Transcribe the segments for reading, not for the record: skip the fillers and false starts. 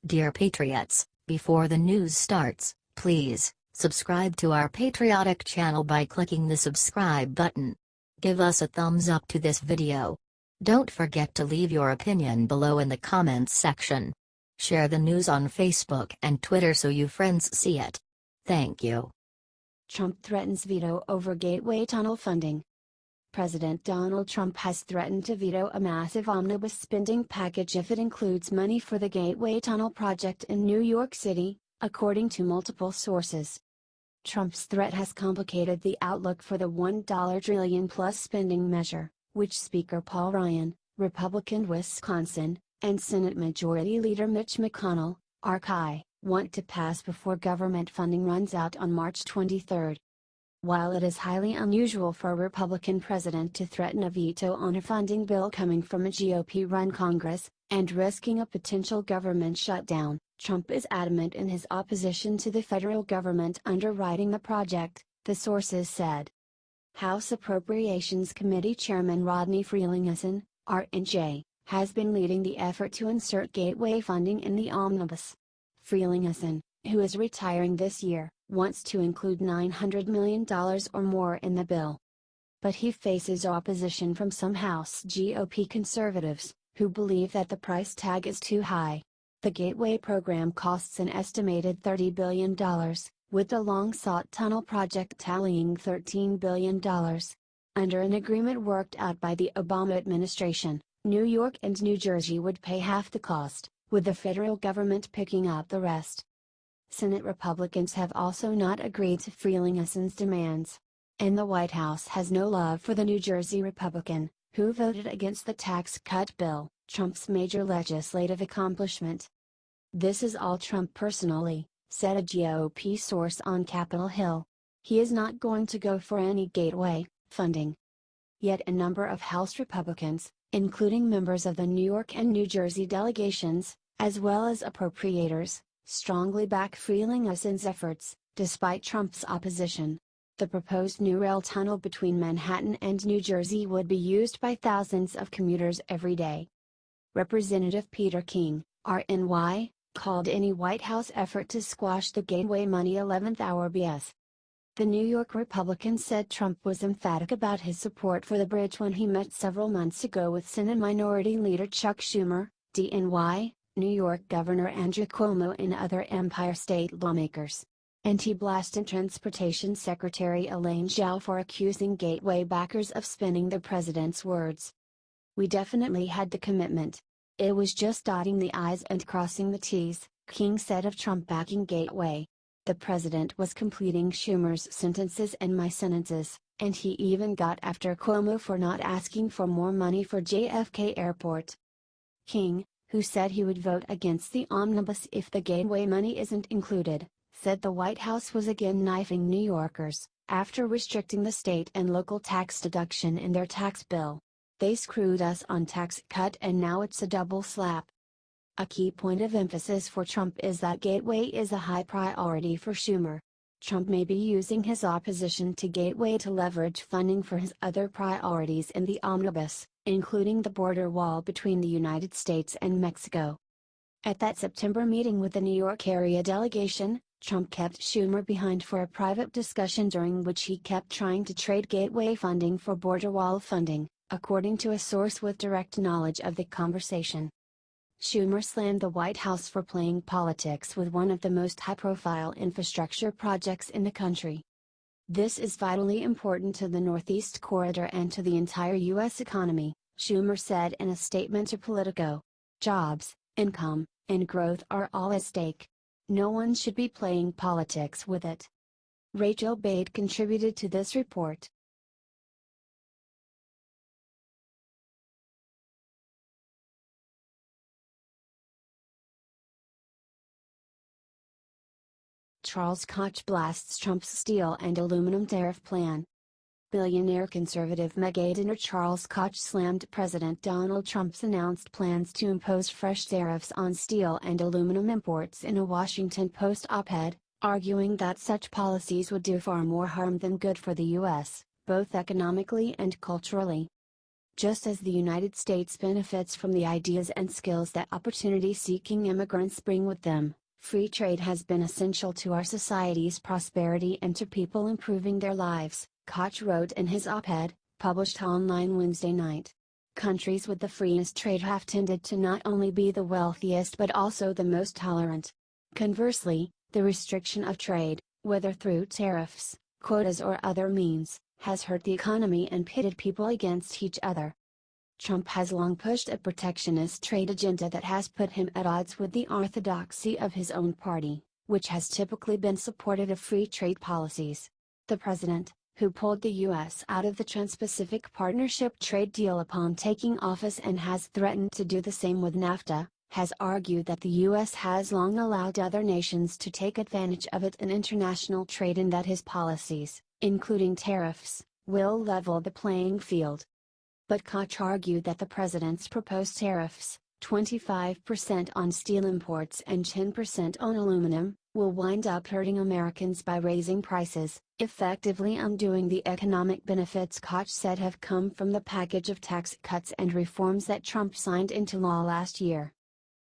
Dear Patriots, before the news starts, please subscribe to our patriotic channel by clicking the subscribe button. Give us a thumbs up to this video. Don't forget to leave your opinion below in the comments section. Share the news on Facebook and Twitter so you friends see it. Thank you. Trump threatens veto over Gateway Tunnel funding. President Donald Trump has threatened to veto a massive omnibus spending package if it includes money for the Gateway Tunnel project in New York City, according to multiple sources. Trump's threat has complicated the outlook for the $1 trillion-plus spending measure, which Speaker Paul Ryan, Republican Wisconsin, and Senate Majority Leader Mitch McConnell, R-N.J, want to pass before government funding runs out on March 23. While it is highly unusual for a Republican president to threaten a veto on a funding bill coming from a GOP-run Congress, and risking a potential government shutdown, Trump is adamant in his opposition to the federal government underwriting the project, the sources said. House Appropriations Committee Chairman Rodney Frelinghuysen, R-N.J, has been leading the effort to insert gateway funding in the omnibus. Frelinghuysen, who is retiring this year, wants to include $900 million or more in the bill. But he faces opposition from some House GOP conservatives, who believe that the price tag is too high. The Gateway program costs an estimated $30 billion, with the long-sought tunnel project tallying $13 billion. Under an agreement worked out by the Obama administration, New York and New Jersey would pay half the cost, with the federal government picking up the rest. Senate Republicans have also not agreed to Frelinghuysen's demands. And the White House has no love for the New Jersey Republican, who voted against the tax cut bill, Trump's major legislative accomplishment. This is all Trump personally, said a GOP source on Capitol Hill. He is not going to go for any gateway funding. Yet a number of House Republicans, including members of the New York and New Jersey delegations, as well as appropriators, strongly back Frelinghuysen's efforts, despite Trump's opposition. The proposed new rail tunnel between Manhattan and New Jersey would be used by thousands of commuters every day. Representative Peter King, R-N.J, called any White House effort to squash the gateway money 11th hour BS. The New York Republican said Trump was emphatic about his support for the bridge when he met several months ago with Senate Minority Leader Chuck Schumer, D.N.Y., New York Governor Andrew Cuomo and other Empire State lawmakers. And he blasted Transportation Secretary Elaine Chao for accusing Gateway backers of spinning the president's words. "We definitely had the commitment. It was just dotting the I's and crossing the T's," King said of Trump backing Gateway. "The president was completing Schumer's sentences and my sentences, and he even got after Cuomo for not asking for more money for JFK Airport." King, who said he would vote against the omnibus if the gateway money isn't included, said the White House was again knifing New Yorkers, after restricting the state and local tax deduction in their tax bill. "They screwed us on tax cut and now it's a double slap." A key point of emphasis for Trump is that Gateway is a high priority for Schumer. Trump may be using his opposition to Gateway to leverage funding for his other priorities in the omnibus, including the border wall between the United States and Mexico. At that September meeting with the New York area delegation, Trump kept Schumer behind for a private discussion during which he kept trying to trade Gateway funding for border wall funding, according to a source with direct knowledge of the conversation. Schumer slammed the White House for playing politics with one of the most high-profile infrastructure projects in the country. "This is vitally important to the Northeast Corridor and to the entire U.S. economy," Schumer said in a statement to Politico. "Jobs, income, and growth are all at stake. No one should be playing politics with it." Rachel Bade contributed to this report. Charles Koch blasts Trump's steel and aluminum tariff plan. Billionaire conservative megadonor Charles Koch slammed President Donald Trump's announced plans to impose fresh tariffs on steel and aluminum imports in a Washington Post op-ed, arguing that such policies would do far more harm than good for the U.S., both economically and culturally. Just as the United States benefits from the ideas and skills that opportunity-seeking immigrants bring with them, free trade has been essential to our society's prosperity and to people improving their lives, Koch wrote in his op-ed, published online Wednesday night. Countries with the freest trade have tended to not only be the wealthiest but also the most tolerant. Conversely, the restriction of trade, whether through tariffs, quotas or other means, has hurt the economy and pitted people against each other. Trump has long pushed a protectionist trade agenda that has put him at odds with the orthodoxy of his own party, which has typically been supportive of free trade policies. The president, who pulled the U.S. out of the Trans-Pacific Partnership trade deal upon taking office and has threatened to do the same with NAFTA, has argued that the U.S. has long allowed other nations to take advantage of it in international trade and that his policies, including tariffs, will level the playing field. But Koch argued that the president's proposed tariffs, 25% on steel imports and 10% on aluminum, will wind up hurting Americans by raising prices, effectively undoing the economic benefits Koch said have come from the package of tax cuts and reforms that Trump signed into law last year.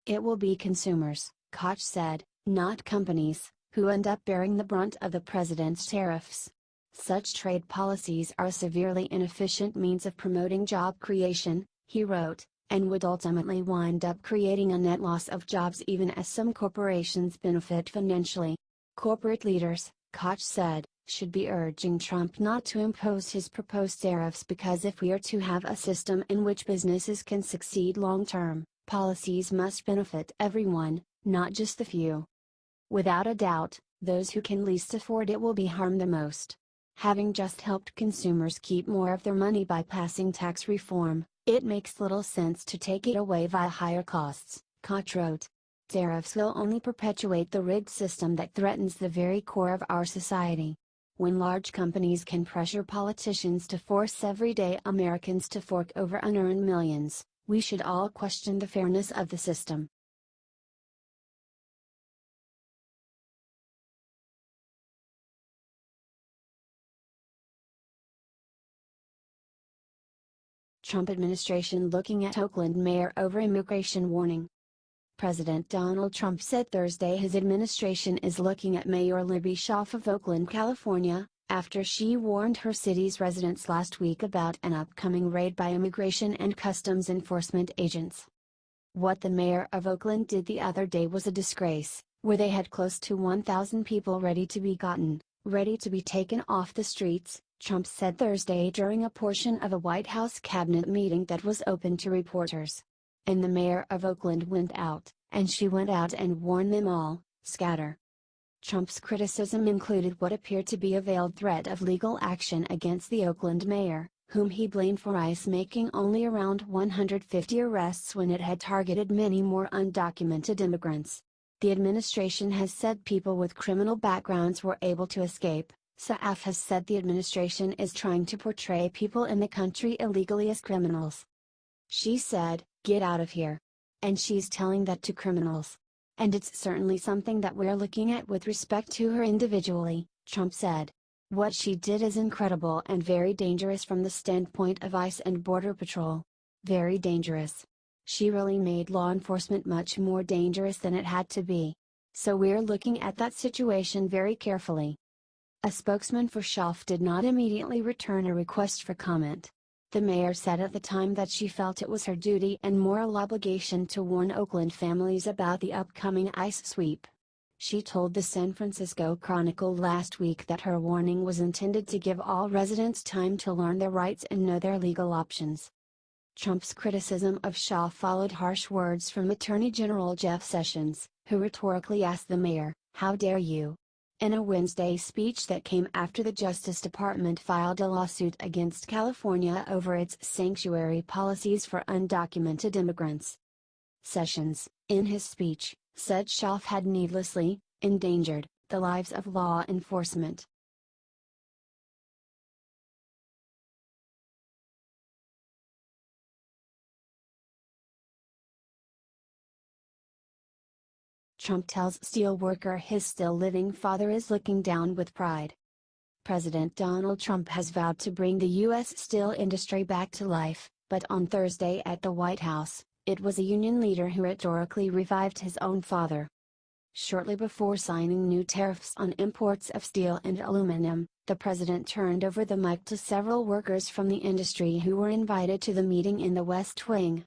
It will be consumers, Koch said, not companies, who end up bearing the brunt of the president's tariffs. Such trade policies are a severely inefficient means of promoting job creation, he wrote, and would ultimately wind up creating a net loss of jobs even as some corporations benefit financially. Corporate leaders, Koch said, should be urging Trump not to impose his proposed tariffs because if we are to have a system in which businesses can succeed long-term, policies must benefit everyone, not just the few. Without a doubt, those who can least afford it will be harmed the most. Having just helped consumers keep more of their money by passing tax reform, it makes little sense to take it away via higher costs, Koch wrote. Tariffs will only perpetuate the rigged system that threatens the very core of our society. When large companies can pressure politicians to force everyday Americans to fork over unearned millions, we should all question the fairness of the system. Trump administration looking at Oakland mayor over immigration warning. President Donald Trump said Thursday his administration is looking at Mayor Libby Schaaf of Oakland, California, after she warned her city's residents last week about an upcoming raid by Immigration and Customs Enforcement agents. What the mayor of Oakland did the other day was a disgrace, where they had close to 1,000 people ready to be gotten, ready to be taken off the streets, Trump said Thursday during a portion of a White House cabinet meeting that was open to reporters. And the mayor of Oakland went out, and she went out and warned them all, scatter. Trump's criticism included what appeared to be a veiled threat of legal action against the Oakland mayor, whom he blamed for ICE making only around 150 arrests when it had targeted many more undocumented immigrants. The administration has said people with criminal backgrounds were able to escape. Schaaf has said the administration is trying to portray people in the country illegally as criminals. She said, "Get out of here." And she's telling that to criminals. And it's certainly something that we're looking at with respect to her individually, Trump said. What she did is incredible and very dangerous from the standpoint of ICE and Border Patrol. Very dangerous. She really made law enforcement much more dangerous than it had to be. So we're looking at that situation very carefully. A spokesman for Schaaf did not immediately return a request for comment. The mayor said at the time that she felt it was her duty and moral obligation to warn Oakland families about the upcoming ICE sweep. She told the San Francisco Chronicle last week that her warning was intended to give all residents time to learn their rights and know their legal options. Trump's criticism of Schaaf followed harsh words from Attorney General Jeff Sessions, who rhetorically asked the mayor, "How dare you?" In a Wednesday speech that came after the Justice Department filed a lawsuit against California over its sanctuary policies for undocumented immigrants. Sessions, in his speech, said Schaaf had needlessly endangered the lives of law enforcement. Trump tells steelworker his still living father is looking down with pride. President Donald Trump has vowed to bring the U.S. steel industry back to life, But on Thursday at the White House, it was a union leader who rhetorically revived his own father. Shortly before signing new tariffs on imports of steel and aluminum, the president turned over the mic to several workers from the industry who were invited to the meeting in the West Wing.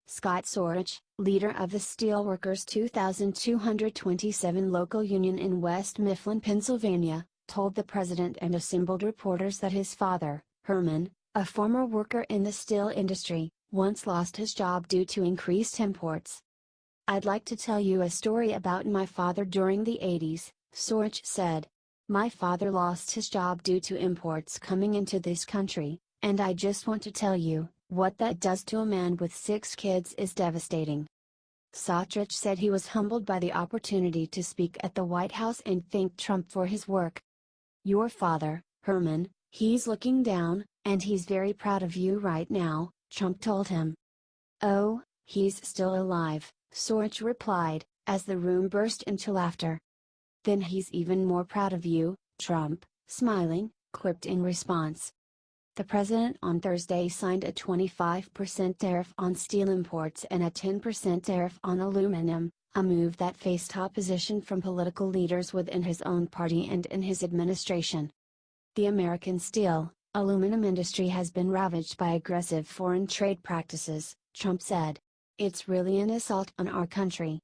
Scott Sorich, leader of the Steelworkers 2,227 local union in West Mifflin, Pennsylvania, told the president and assembled reporters that his father, Herman, a former worker in the steel industry, once lost his job due to increased imports. "I'd like to tell you a story about my father during the 80s, Sorich said. "My father lost his job due to imports coming into this country, and I just want to tell you, what that does to a man with 6 kids is devastating." Sorich said he was humbled by the opportunity to speak at the White House and thanked Trump for his work. "Your father, Herman, he's looking down, and he's very proud of you right now," Trump told him. "Oh, he's still alive," Sorich replied, as the room burst into laughter. "Then he's even more proud of you," Trump, smiling, quipped in response. The president on Thursday signed a 25% tariff on steel imports and a 10% tariff on aluminum, a move that faced opposition from political leaders within his own party and in his administration. "The American steel, aluminum industry has been ravaged by aggressive foreign trade practices," Trump said. "It's really an assault on our country,